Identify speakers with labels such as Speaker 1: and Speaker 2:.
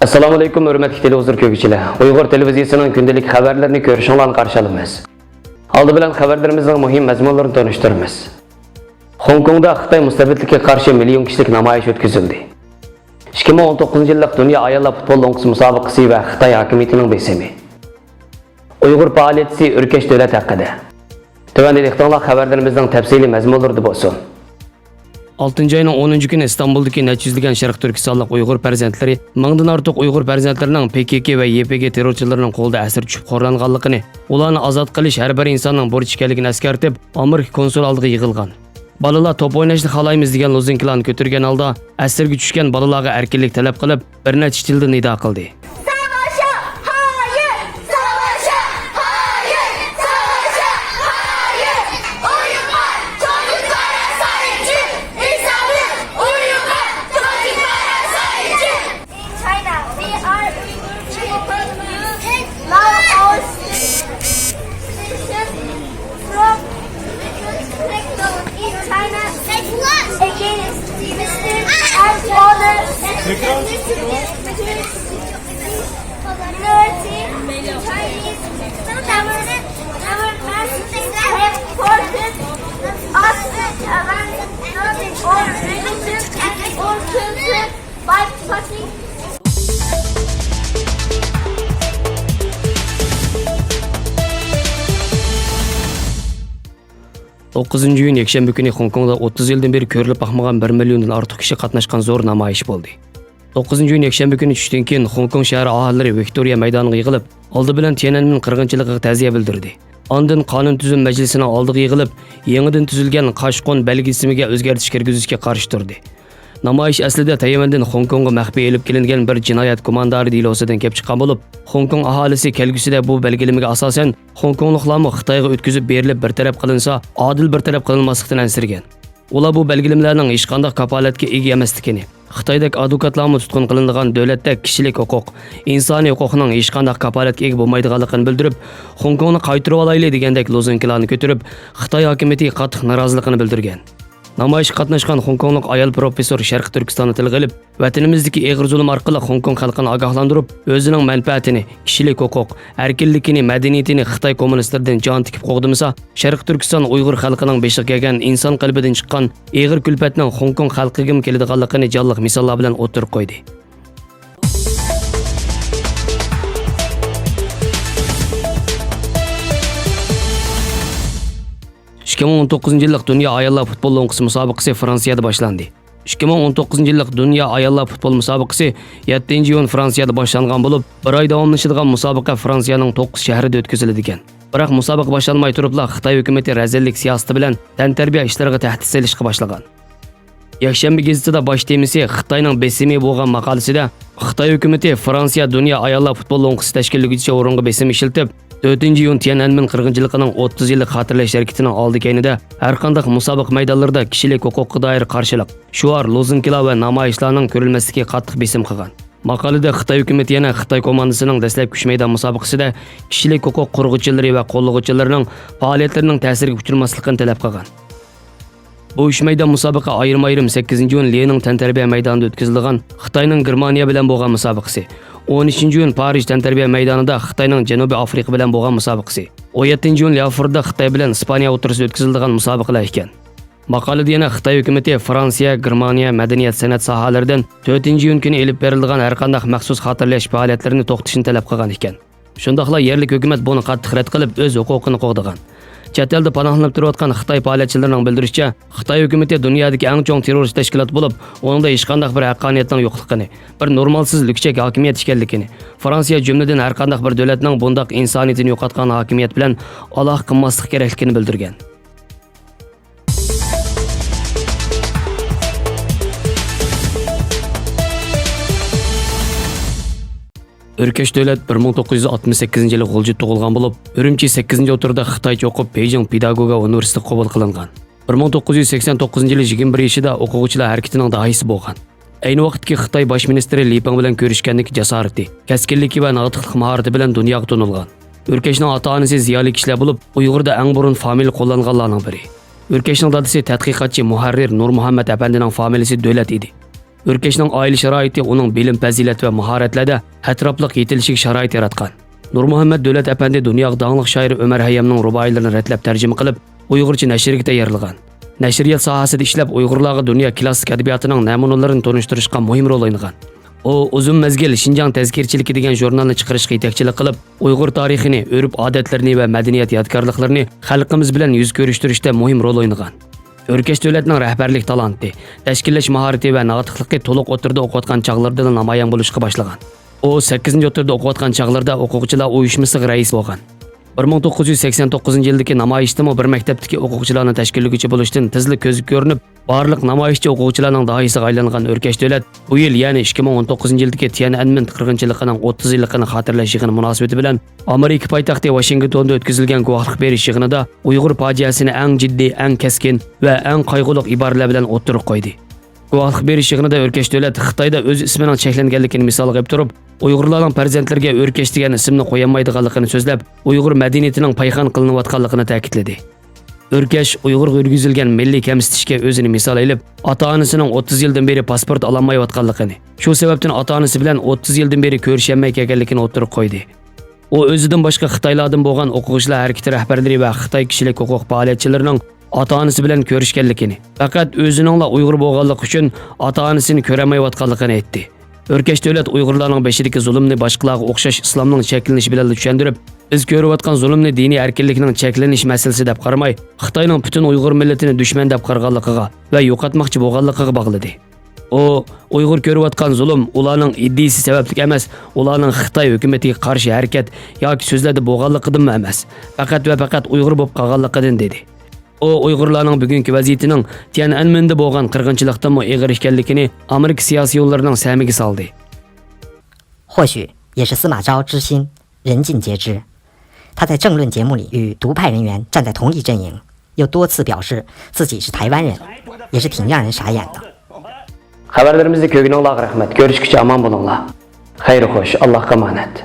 Speaker 1: Assalomu alaykum, hurmatli televizor ko'ruvchilar. Uyg'ur televiziyasining kundalik xabarlarini ko'rishingizni qarshi olamiz. Oldi bilan xabarlarimizning muhim mazmunlarini tanishtiramiz. Hong Kongda Xitoy mustabidlikka qarshi million kishilik namoyish o'tkazildi. 2019-yillik Dunyo ayollar futbol o'nqisi musobaqasi va Xitoy hokimiyatining besimi. Uyg'ur faoliyati Urkesh davlat haqida. Tuvandagi xabarlarimizning tafsiliy mazmunlarida bo'lsin. 6 ayning 10 kuni İstanbul'daki necha yuzlagan Sharq Turkistonlik Uyg'ur farzandlari, mingdan ortiq Uyg'ur farzandlarining PKK va YPG terrorchilarining qo'lida asir tushib qo'rlanganligini, ularni ozod qilish har bir insonning burchi ekanligini eskartib, Amerika konsul oldiga yig'ilgan. Balalar top o'ynashni xohlaymiz degan lozinkalarni ko'targan holda asirga tushgan balalarga erkinlik talab qilib, bir necha tilda nido qildi. Iyun yakshanba kuni Hong Kongda 30 yildan beri ko'rilib baxmagan 1 milliondan ortiq kishi qatnashgan zo'r namoyish bo'ldi. 9 yakshanba kuni tushdan keyin Hong Kong shahri aholilari Victoria maydoniga yig'ilib, oldi bilan Tiananmen qirg'inchiligiga ta'ziya bildirdi. Ondan qonun tuzum majlisining oldiga yig'ilib, yangidan tuzilgan Qashqon belgisimiga o'zgartirish kirgizishga qarshi turdi. Namoyish aslida Tayvandan Hong Kongga maxfiy elib kelingan bir jinoyat komandori delosidan kelib chiqqan bo'lib, Hong Kong aholisi kelgusida bu belgilamaga asosan Hong Kongliklarni Xitoyga o'tkazib berilib bir taraf qilinsa, adil bir taraf qilinmaslikdan ansirgan. Ular bu belgilamlarning hech qanday kafolatga ega emasligini, Xitoydagi advokatlarga tutqun qilinadigan davlatda kishilik huquq, insoniy huquqning hech qanday kafolatga ega bo'lmaydiganligini bildirib, Hong Kongni qaytarib olaylik degandek lozinkalarni ko'tarib, Xitoy hokimiyatiga qattiq noroziligini bildirgan. Namoyish qatnashgan Hong Konglik ayol professor Sharq Turkistonni tilga olib, vatanimizdagi eg'ir zulm orqali Hong Kong xalqini ogohlantirib, o'zining manfaatini, kishilik huquq, erkinligini, madaniyatini Xitoy kommunistlaridan jon tikib qo'g'dimasa, Sharq Turkiston Uyg'ur xalqining beshiga kelgan inson qalbidan chiqqan eg'ir kulfatning Hong Kong xalqiga keladiganligini jonliq misollar bilan o'tirib qo'ydi. 2019-yillik Dunyo ayollar futbol o'nqisi musobaqasi Fransiyada boshlandi. 2019-yillik Dunyo ayollar futbol musobaqasi 7-iyun Fransiyada boshlangan bo'lib, bir oy davomlashadigan musobaqa Fransiyaning 9 shahrida o'tkaziladi ekan. Biroq musobaqa boshlanmay turibla Xitoy hukumatı razillik siyosati bilan tantarbiya ishlariga tahdid solishga boshlagan. Yakshanba gazetida bosh temasi Xitoyning besimi bo'lgan maqolasida Xitoy hukumatı Fransiya Dunyo ayollar futbol o'nqisi tashkillovchisi o'ringa besim ishlatib, 4-iyun Tiananmen qirg'inchiligining 30 yillik xotirlash harakatining oldi keyinida har qanday musobaqa maydonlarida kishilik huquqqa doir qarshilik, shuar, lozinkalar va namoyishlarning ko'rilmasligi qattiq besim qilgan. Maqolada Xitoy hukumatı yana Xitoy komandasining dastlabki kuch maydon musobaqasida kishilik huquq qo'rg'uvchilari va qo'llovchilarining faoliyatlarining ta'siriga uchirmaslikni talab qilgan. Bu uch maydon musobaqa ayrim-ayrim 8-iyun Lenin tantarbiya maydonida o'tkazilgan Xitoyning Germaniya bilan bo'lgan musobaqasi, 13-iyun Parij tantarbiya maydonida Xitoyning Janubiy Afrika bilan bo'lgan musobaqasi, 17-iyun Liafurda Xitoy bilan Ispaniya o'rtasida o'tkazilgan musobaqalar ekan. Maqolada yana Xitoy hukumatı Fransiya, Germaniya madaniyat san'at sohalaridan 4-iyun kuni elib berilgan har qanday maxsus xotirlash faoliyatlarini to'xtatishni talab qilgan ekan. Shundaqla yerlik hukumat buni qattiq rad qilib o'z huquqini qo'g'dagan. Chet elda panohlanib turayotgan Xitoy faoliyatchilarining bildirishicha, Xitoy hukumatı dunyodagi eng chong terrorist tashkilot bo'lib, uningda hech qanday bir haqqoniyatning yo'qligini, bir normalsiz lukchak hokimiyat ekanligini, Fransiya jumladan har qanday bir davlatning bundoq insoniyatini yo'qotgan hokimiyat bilan aloqa qilmaslik kerakligini bildirgan. Urkesh davlat 1968-yili G'ulji tug'ilgan bo'lib, Urumchi 8-o'tirda Xitoycha o'qib Beijing pedagogika universitetiga qabul qilingan. 1989-yili 21-yoshida o'quvchilar harakatining dohisi bo'lgan. Ayni vaqtda Xitoy bosh ministri Li Peng bilan ko'rishganlik jasarati, kaskinligi va natiqlik mahorati bilan dunyoga tanilgan. Urkeshning ota-onasi ziyoli kishilar bo'lib, Uyg'urda eng burun familiya qo'llanganlarning biri. Urkeshning dadasi tadqiqotchi muharrir Nur Muhammad apandining familiyasi davlat edi. Örkeşning oila sharoiti uning bilim, fazilat va mahoratlarda atrofliq yetilishiga sharoit yaratgan. Nurmuhammad Davlat apandi dunyoga donglik shoir Umar Hayyamning ruboiylarini ratlab tarjima qilib, Uyg'urcha nashrga tayyorlagan. Nashriyat sohasida ishlab Uyg'urlarga dunyo klassik adabiyotining namunalarini tanishtirishga muhim rol o'ynagan. O uzun mezgil Şinjan tezkirchiligi degan jurnalni chiqarishga yetakchilik qilib, Uyg'ur tarixini, urf-odatlarini va madaniyat yodgorliklarini xalqimiz bilan yuz ko'rishtirishda muhim rol o'ynagan. Örkeş davlatining rahbarlik talanti, tashkillash mahorati va natiqligi to'liq o'tirda o'qiyotgan chog'larda namoyon bo'lishga boshlagan. O 8-o'tirda o'qiyotgan chog'larda o'quvchilar uyushmasiga rais bo'lgan. 1989-yildagi namoyishdami bir maktabdagi o'quvchilarni tashkillovchi bo'lishdan tezlik ko'zga ko'rinib, barliq namoyishchi o'quvchilarning dohiysiga aylangan Örkesh davlat bu yil, ya'ni 2019-yildagi Tiananmen qirg'inchiligining 30 yilligini xotirlash yig'ini munosabati bilan Amerika poytaxti Washingtonda o'tkazilgan guvohlik berish yig'inida Uyg'ur fojiasini eng jiddiy, eng keskin va eng qayg'uli iboralar bilan o'ttirib qo'ydi. Guvohlik berish yig'inida Örkesh davlat Xitoyda o'z ismining cheklanganligini misol qilib turib, Uyg'urlarning farzandlariga Örkesh degan ismni qo'yolmaydiganligini so'zlab, Uyg'ur madaniyatining payxon qilinayotganligini ta'kidladi. Örkesh Uyg'urga yurgizilgan milliy kamsitishga o'zini misol qilib, ota-onasining 30 yildan beri pasport ololmayotganligini, shu sababdan ota-onasi bilan 30 yildan beri ko'risholmay kelganligini o'tirib qo'ydi. U o'zidan boshqa Xitoylardan bo'lgan o'quvchilar harakati rahbarlari va Xitoy kishilik huquq faoliyatchilarining ota-onasi bilan ko'rishganligini, faqat o'ziningla Uyg'ur bo'lganligi uchun ota-onasini ko'ramayotganligini aytdi. Örkesh davlat Uyg'urlarning beshidagi zulmni boshqalarga o'xshash islomning cheklanishi bilan tushuntirib, biz ko'rayotgan zulmni diniy erkinlikning cheklanish masalasi deb qaramay, Xitoyning butun Uyg'ur millatini dushman deb qarag'anligiga va yo'qotmoqchi bo'lganligiga bog'ladi. O Uyg'ur ko'rayotgan zulm ularning iddisi sababli emas, ularning Xitoy hukumatiga qarshi harakat yoki so'zlarda bo'lganligidan emas, faqat va faqat Uyg'ur bo'lib qolganligidan dedi. O Uyg'urlarning bugungi vaziyatining Tiananmenda bo'lgan qirg'inchilikdan og'ir ekanligini Amerika siyosiy yo'llarining samiga soldi.
Speaker 2: 或许也是司马昭之心，人尽皆知。他在政论节目里与独派人员站在同一阵营，又多次表示自己是台湾人，也是挺让人傻眼的。
Speaker 1: Xabarlarimizni ko'rganinglarga rahmat. Ko'rishguncha omon bo'linglar. Xayr xo'sh, Allohga omonat.